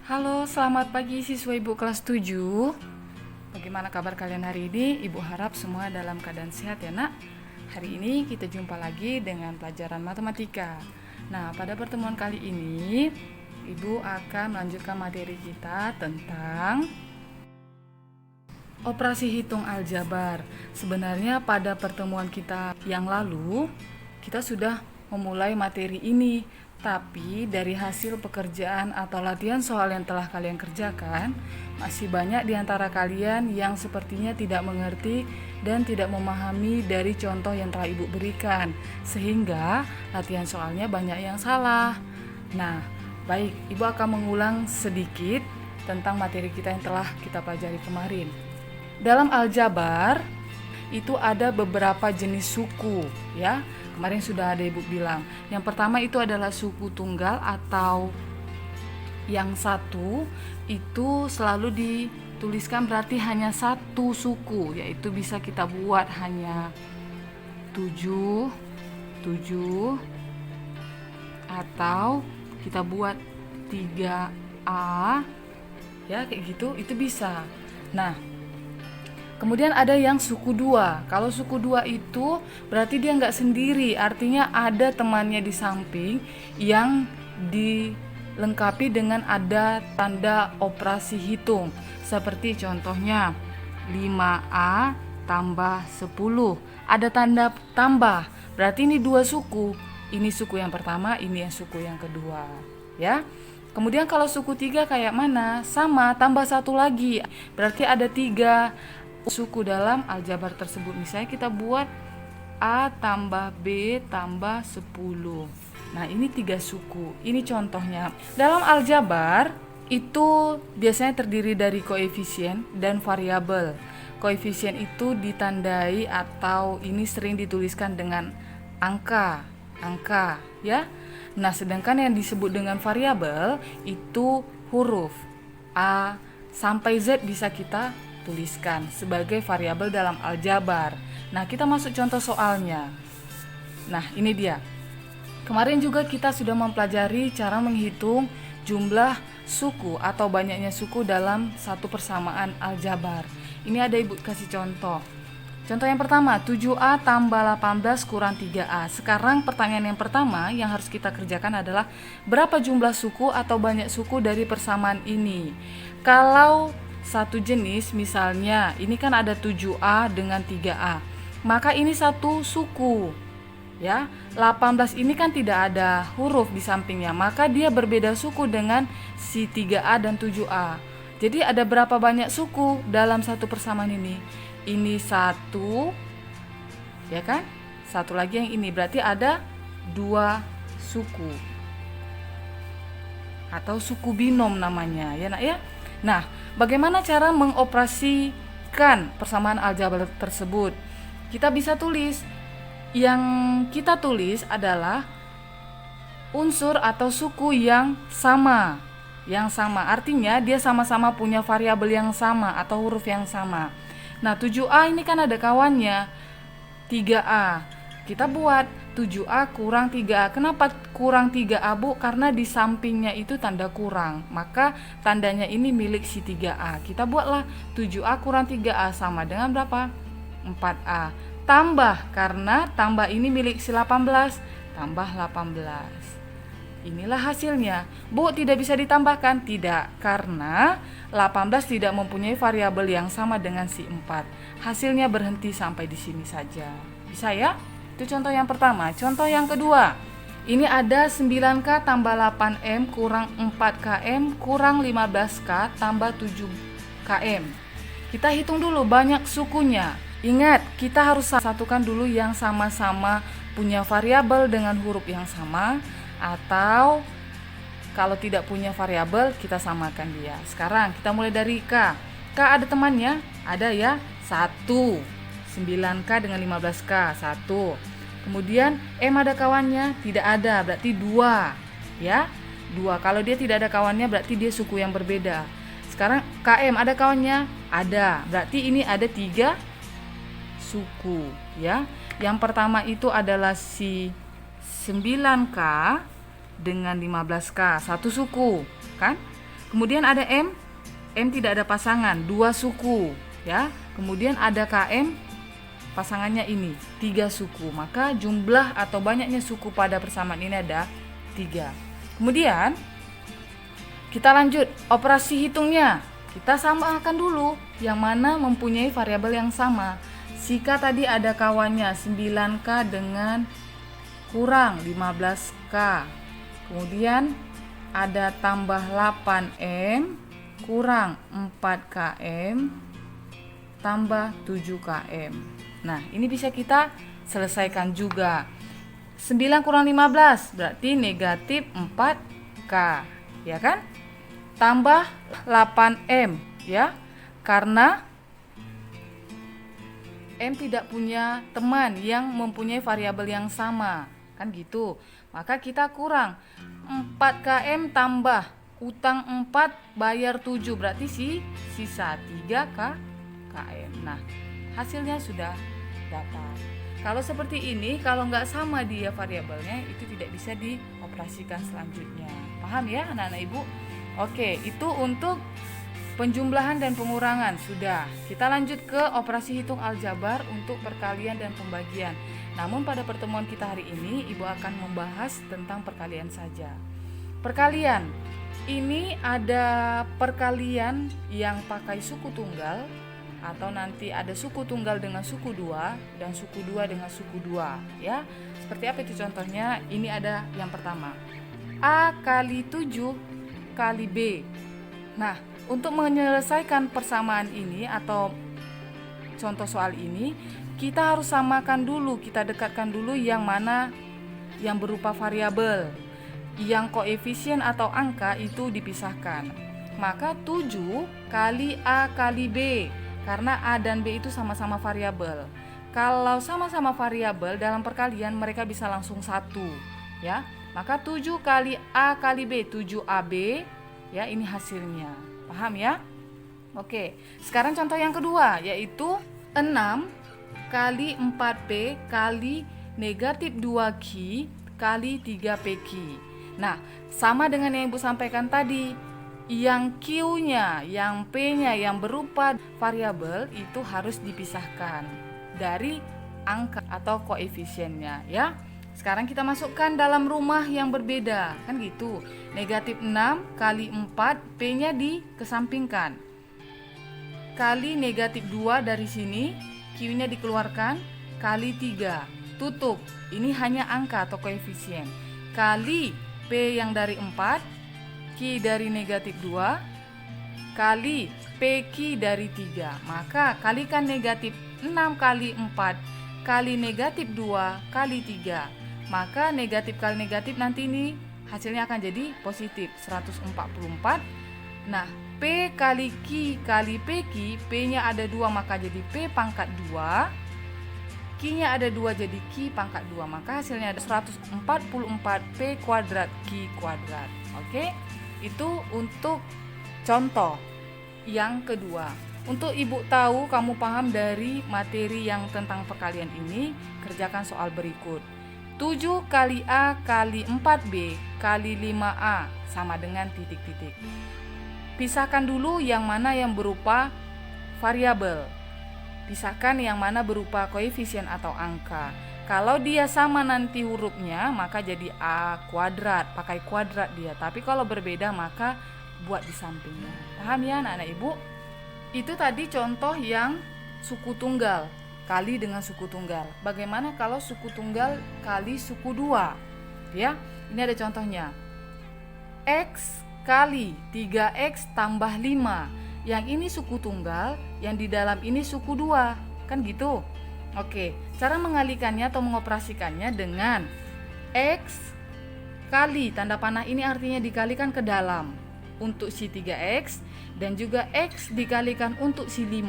Halo, selamat pagi siswa Ibu kelas 7. Bagaimana kabar kalian hari ini? Ibu harap semua dalam keadaan sehat ya nak. Hari ini kita jumpa lagi dengan pelajaran matematika. Nah, pada pertemuan kali ini Ibu akan melanjutkan materi kita tentang operasi hitung aljabar. Sebenarnya pada pertemuan kita yang lalu kita sudah memulai materi ini, tapi dari hasil pekerjaan atau latihan soal yang telah kalian kerjakan, masih banyak di antara kalian yang sepertinya tidak mengerti dan tidak memahami dari contoh yang telah Ibu berikan, sehingga latihan soalnya banyak yang salah. Nah, baik, Ibu akan mengulang sedikit tentang materi kita yang telah kita pelajari kemarin. Dalam aljabar itu ada beberapa jenis suku ya. Kemarin sudah ada Ibu bilang. Yang pertama itu adalah suku tunggal atau yang satu itu selalu dituliskan berarti hanya satu suku, yaitu bisa kita buat hanya 7 7 atau kita buat 3A ya, kayak gitu, itu bisa. Nah, kemudian ada yang suku dua. Kalau suku dua itu berarti dia nggak sendiri, artinya ada temannya di samping yang dilengkapi dengan ada tanda operasi hitung. Seperti contohnya 5A tambah 10. Ada tanda tambah, berarti ini dua suku. Ini suku yang pertama, ini yang suku yang kedua. Ya. Kemudian kalau suku 3 kayak mana? Sama, tambah satu lagi. Berarti ada 3 suku dalam aljabar tersebut. Misalnya kita buat A tambah B tambah 10. Nah, ini 3 suku. Ini contohnya. Dalam aljabar itu biasanya terdiri dari koefisien dan variabel. Koefisien itu ditandai atau ini sering dituliskan dengan angka ya. Nah, sedangkan yang disebut dengan variabel itu huruf A sampai Z bisa kita tuliskan sebagai variabel dalam aljabar. Nah, kita masuk contoh soalnya. Nah, ini dia. Kemarin juga kita sudah mempelajari cara menghitung jumlah suku atau banyaknya suku dalam satu persamaan aljabar. Ini ada Ibu kasih contoh. Contoh yang pertama, 7A tambah 18 kurang 3A. Sekarang pertanyaan yang pertama yang harus kita kerjakan adalah berapa jumlah suku atau banyak suku dari persamaan ini. Kalau satu jenis, misalnya ini kan ada 7A dengan 3A, maka ini satu suku ya. 18 ini kan tidak ada huruf di sampingnya, maka dia berbeda suku dengan si 3A dan 7A. Jadi ada berapa banyak suku dalam satu persamaan ini? Ini satu ya kan, satu lagi yang ini, berarti ada 2 suku atau suku binom namanya ya nak ya. Nah, bagaimana cara mengoperasikan persamaan aljabar tersebut? Kita bisa tulis. Yang kita tulis adalah unsur atau suku yang sama. Yang sama artinya dia sama-sama punya variabel yang sama atau huruf yang sama. Nah, 7A ini kan ada kawannya 3A. Kita buat 7A kurang 3A. Kenapa kurang 3A, Bu? Karena di sampingnya itu tanda kurang. Maka tandanya ini milik si 3A. Kita buatlah 7A kurang 3A sama dengan berapa? 4A. Tambah, karena tambah ini milik si 18. Tambah 18. Inilah hasilnya. Bu, tidak bisa ditambahkan? Tidak, karena 18 tidak mempunyai variabel yang sama dengan si 4. Hasilnya berhenti sampai di sini saja. Bisa ya? Itu contoh yang pertama. Contoh yang kedua, ini ada 9K tambah 8M kurang 4KM kurang 15K tambah 7KM. Kita hitung dulu banyak sukunya. Ingat, kita harus satukan dulu yang sama-sama punya variabel dengan huruf yang sama, atau kalau tidak punya variabel kita samakan dia. Sekarang kita mulai dari K. K ada temannya? Ada ya, 1. 9K dengan 15K, 1. Kemudian M ada kawannya? Tidak ada, berarti 2 ya, 2. Kalau dia tidak ada kawannya berarti dia suku yang berbeda. Sekarang KM ada kawannya? Ada, berarti ini ada 3 suku ya. Yang pertama itu adalah si 9K dengan 15K, satu suku kan. Kemudian ada M tidak ada pasangan, 2 suku ya. Kemudian ada KM, pasangannya ini 3 suku. Maka jumlah atau banyaknya suku pada persamaan ini ada 3. Kemudian kita lanjut operasi hitungnya. Kita samakan dulu yang mana mempunyai variabel yang sama. Jika tadi ada kawannya 9K dengan kurang 15K. Kemudian ada tambah 8M kurang 4KM tambah 7KM. Nah, ini bisa kita selesaikan juga. 9 kurang 15 berarti negatif 4K, ya kan? Tambah 8M, ya. Karena M tidak punya teman yang mempunyai variabel yang sama, kan gitu. Maka kita kurang 4KM tambah utang 4 bayar 7 berarti sisa 3KM. Nah, hasilnya sudah dapat. Kalau seperti ini, kalau nggak sama dia variabelnya, itu tidak bisa dioperasikan selanjutnya. Paham ya anak-anak ibu? Oke, itu untuk penjumlahan dan pengurangan sudah. Kita lanjut ke operasi hitung aljabar untuk perkalian dan pembagian. Namun pada pertemuan kita hari ini, ibu akan membahas tentang perkalian saja. Perkalian, ini ada perkalian yang pakai suku tunggal, atau nanti ada suku tunggal dengan suku 2 dan suku 2 dengan suku 2 ya. Seperti apa itu contohnya? Ini ada yang pertama, A kali 7 kali B. Nah, untuk menyelesaikan persamaan ini atau contoh soal ini, kita harus samakan dulu, kita dekatkan dulu yang mana yang berupa variabel. Yang koefisien atau angka itu dipisahkan. Maka 7 kali A kali B. Karena A dan B itu sama-sama variabel. Kalau sama-sama variabel dalam perkalian mereka bisa langsung 1 ya. Maka 7 kali A kali B 7AB ya, ini hasilnya. Paham ya? Oke, sekarang contoh yang kedua yaitu 6 kali 4P kali negatif 2Q kali 3PQ. Nah, sama dengan yang Ibu sampaikan tadi. Yang Q-nya, yang P-nya yang berupa variabel itu harus dipisahkan dari angka atau koefisiennya ya. Sekarang kita masukkan dalam rumah yang berbeda, kan gitu. Negatif 6 kali 4, P-nya dikesampingkan. Kali negatif 2 dari sini, Q-nya dikeluarkan, kali 3. Tutup, ini hanya angka atau koefisien. Kali P yang dari 4, Q dari negatif 2, kali PQ dari 3. Maka kalikan negatif 6 kali 4 kali negatif 2 kali 3. Maka negatif kali negatif nanti ini hasilnya akan jadi positif 144. Nah, P kali Q kali PQ, P-nya ada 2 maka jadi P pangkat 2. Q-nya ada 2 jadi Q pangkat 2. Maka hasilnya ada 144 P kuadrat Q kuadrat. Oke? Itu untuk contoh yang kedua. Untuk Ibu tahu kamu paham dari materi yang tentang perkalian ini, kerjakan soal berikut. 7 kali A kali 4B kali 5A sama dengan titik-titik. Pisahkan dulu yang mana yang berupa variabel. Pisahkan yang mana berupa koefisien atau angka. Kalau dia sama nanti hurufnya, maka jadi A kuadrat, pakai kuadrat dia. Tapi kalau berbeda, maka buat di sampingnya. Paham ya anak-anak ibu? Itu tadi contoh yang suku tunggal kali dengan suku tunggal. Bagaimana kalau suku tunggal kali suku 2? Ya, ini ada contohnya. X kali 3X tambah 5. Yang ini suku tunggal, yang di dalam ini suku 2. Kan gitu? Oke, cara mengalikannya atau mengoperasikannya dengan X kali, tanda panah ini artinya dikalikan ke dalam untuk si 3X, dan juga X dikalikan untuk si 5.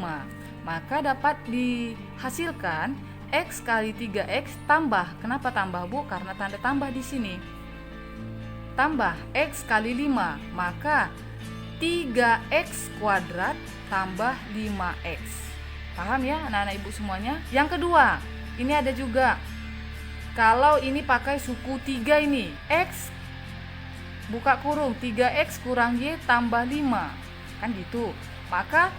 Maka dapat dihasilkan X kali 3X tambah, kenapa tambah Bu? Karena tanda tambah di sini. Tambah X kali 5, maka 3X kuadrat tambah 5X. Paham ya anak-anak ibu semuanya? Yang kedua, ini ada juga. Kalau ini pakai suku 3 ini, X buka kurung 3X kurang Y tambah 5. Kan gitu. Maka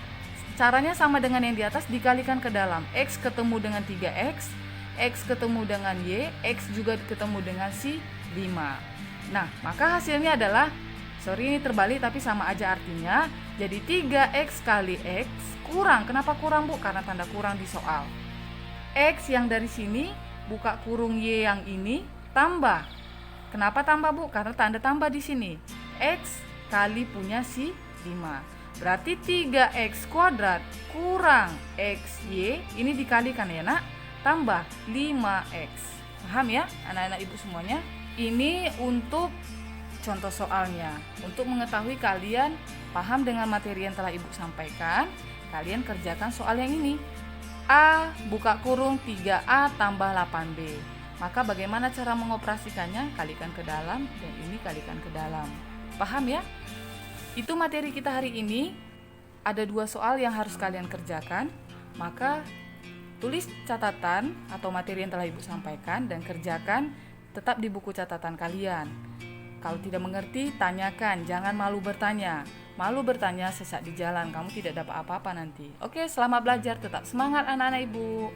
caranya sama dengan yang di atas, dikalikan ke dalam. X ketemu dengan 3X, X ketemu dengan Y, X juga ketemu dengan si 5. Nah, maka hasilnya adalah, sorry ini terbalik tapi sama aja artinya. Jadi 3X kali X kurang. Kenapa kurang, Bu? Karena tanda kurang di soal. X yang dari sini, buka kurung Y yang ini, tambah. Kenapa tambah, Bu? Karena tanda tambah di sini. X kali punya si 5. Berarti 3X kuadrat kurang XY, ini dikalikan ya nak, tambah 5X. Paham ya anak-anak ibu semuanya? Ini untuk contoh soalnya. Untuk mengetahui kalian paham dengan materi yang telah ibu sampaikan, kalian kerjakan soal yang ini. A buka kurung 3A tambah 8B. Maka bagaimana cara mengoperasikannya? Kalikan ke dalam dan ini kalikan ke dalam. Paham ya? Itu materi kita hari ini. Ada 2 soal yang harus kalian kerjakan. Maka tulis catatan atau materi yang telah ibu sampaikan dan kerjakan tetap di buku catatan kalian. Kalau tidak mengerti, tanyakan. Jangan malu bertanya. Malu bertanya sesat di jalan, kamu tidak dapat apa-apa nanti. Oke, selamat belajar. Tetap semangat anak-anak ibu.